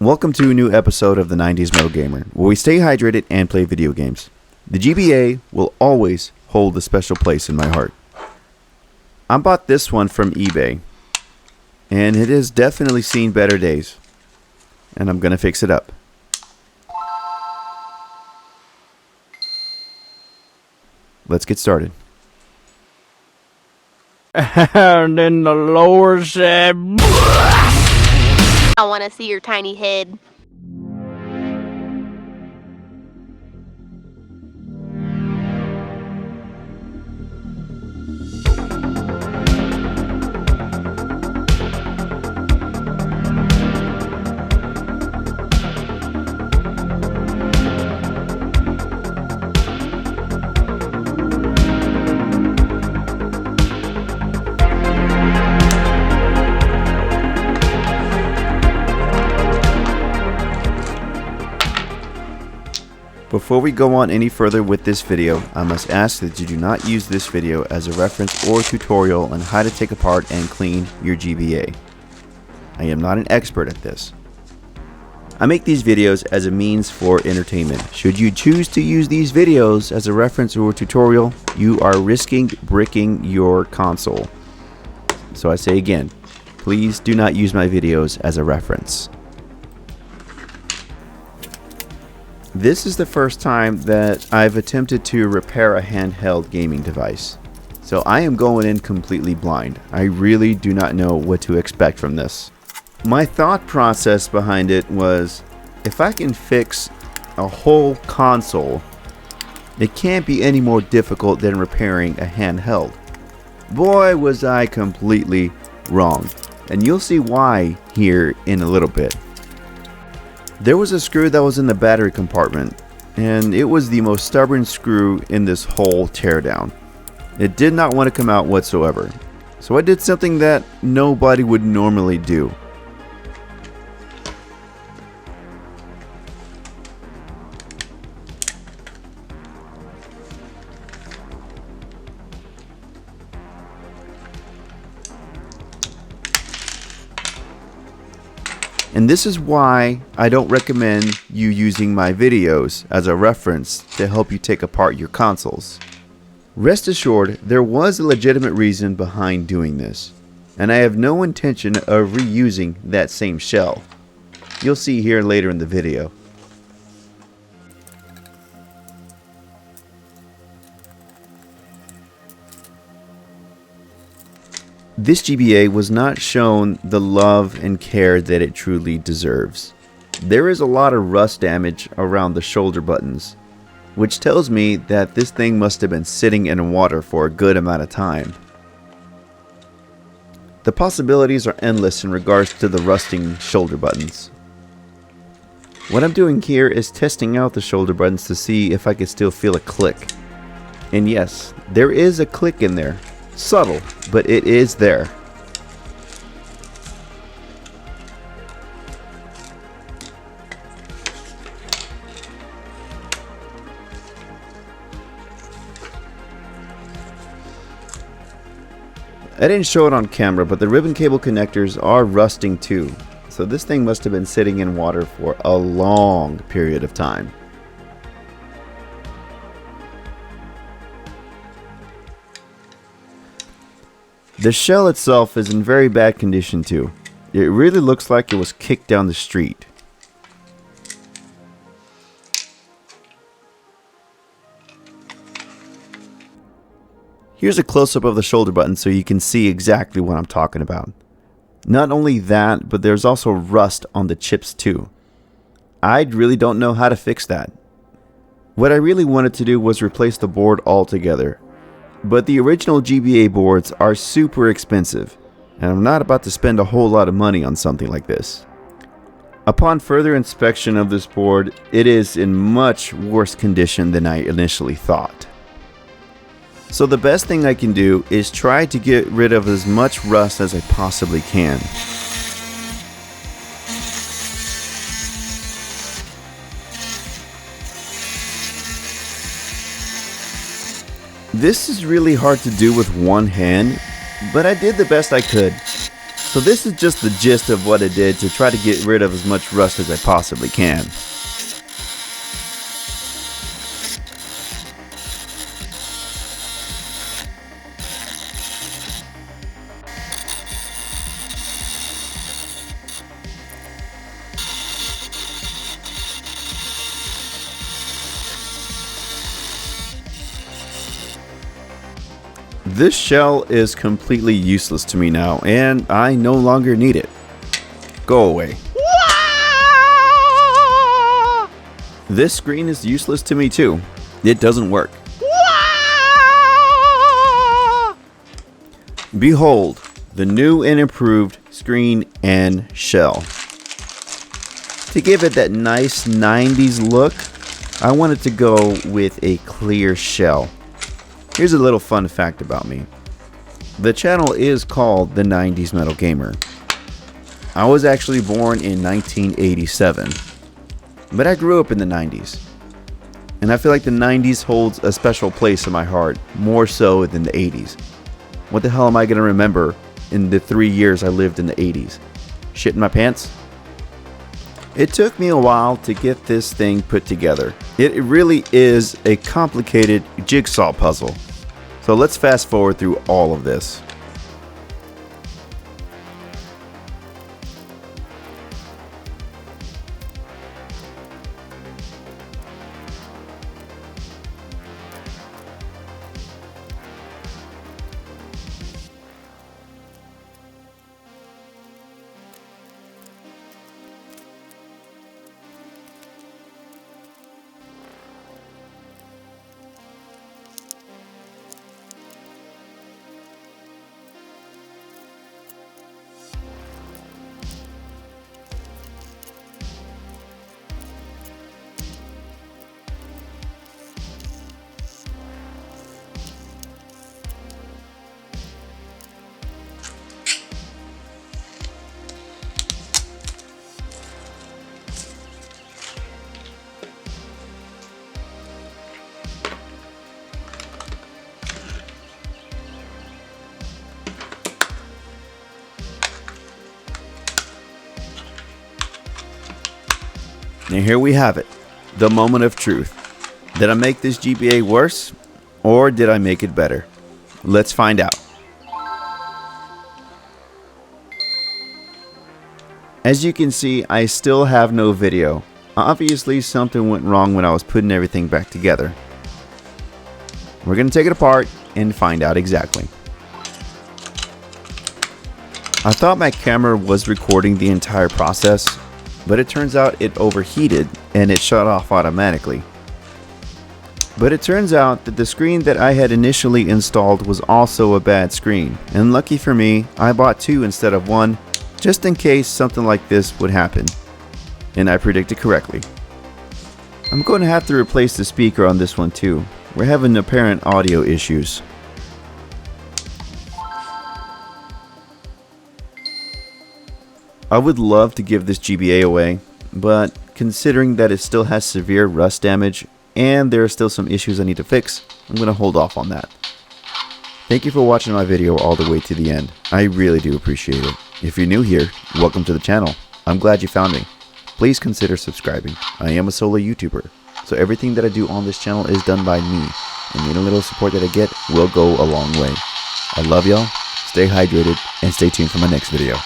Welcome to a new episode of the 90s Metal Gamer, where we stay hydrated and play video games. The GBA will always hold a special place in my heart. I bought this one from eBay, and it has definitely seen better days. And I'm gonna fix it up. Let's get started. And then the Lord said, I want to see your tiny head. Before we go on any further with this video, I must ask that you do not use this video as a reference or tutorial on how to take apart and clean your GBA. I am not an expert at this. I make these videos as a means for entertainment. Should you choose to use these videos as a reference or tutorial, you are risking bricking your console. So I say again, please do not use my videos as a reference. This is the first time that I've attempted to repair a handheld gaming device. So I am going in completely blind. I really do not know what to expect from this. My thought process behind it was, if I can fix a whole console, it can't be any more difficult than repairing a handheld. Boy, was I completely wrong. And you'll see why here in a little bit. There was a screw that was in the battery compartment, and it was the most stubborn screw in this whole teardown. It did not want to come out whatsoever, so I did something that nobody would normally do. And this is why I don't recommend you using my videos as a reference to help you take apart your consoles. Rest assured, there was a legitimate reason behind doing this, and I have no intention of reusing that same shell. You'll see here later in the video. This GBA was not shown the love and care that it truly deserves. There is a lot of rust damage around the shoulder buttons, which tells me that this thing must have been sitting in water for a good amount of time. The possibilities are endless in regards to the rusting shoulder buttons. What I'm doing here is testing out the shoulder buttons to see if I can still feel a click. And yes, there is a click in there. Subtle, but it is there. I didn't show it on camera, but the ribbon cable connectors are rusting too. So this thing must have been sitting in water for a long period of time. The shell itself is in very bad condition too. It really looks like it was kicked down the street. Here's a close-up of the shoulder button so you can see exactly what I'm talking about. Not only that, but there's also rust on the chips too. I really don't know how to fix that. What I really wanted to do was replace the board altogether. But the original GBA boards are super expensive, and I'm not about to spend a whole lot of money on something like this. Upon further inspection of this board, it is in much worse condition than I initially thought. So the best thing I can do is try to get rid of as much rust as I possibly can. This is really hard to do with one hand, but I did the best I could. So this is just the gist of what I did to try to get rid of as much rust as I possibly can. This shell is completely useless to me now, and I no longer need it. Go away. This screen is useless to me too. It doesn't work. Behold, the new and improved screen and shell. To give it that nice 90s look, I wanted to go with a clear shell. Here's a little fun fact about me. The channel is called The 90s Metal Gamer. I was actually born in 1987, but I grew up in the 90s. And I feel like the 90s holds a special place in my heart, more so than the 80s. What the hell am I going to remember in the 3 years I lived in the 80s? Shit in my pants? It took me a while to get this thing put together. It really is a complicated jigsaw puzzle. So let's fast forward through all of this. And here we have it, the moment of truth. Did I make this GBA worse, or did I make it better? Let's find out. As you can see, I still have no video. Obviously, something went wrong when I was putting everything back together. We're going to take it apart and find out exactly. I thought my camera was recording the entire process, but it turns out it overheated and it shut off automatically. But it turns out that the screen that I had initially installed was also a bad screen, and lucky for me, I bought two instead of one, just in case something like this would happen. And I predicted correctly. I'm going to have to replace the speaker on this one too. We're having apparent audio issues. I would love to give this GBA away, but considering that it still has severe rust damage and there are still some issues I need to fix, I'm going to hold off on that. Thank you for watching my video all the way to the end. I really do appreciate it. If you're new here, welcome to the channel. I'm glad you found me. Please consider subscribing. I am a solo YouTuber, so everything that I do on this channel is done by me, and any little support that I get will go a long way. I love y'all, stay hydrated, and stay tuned for my next video.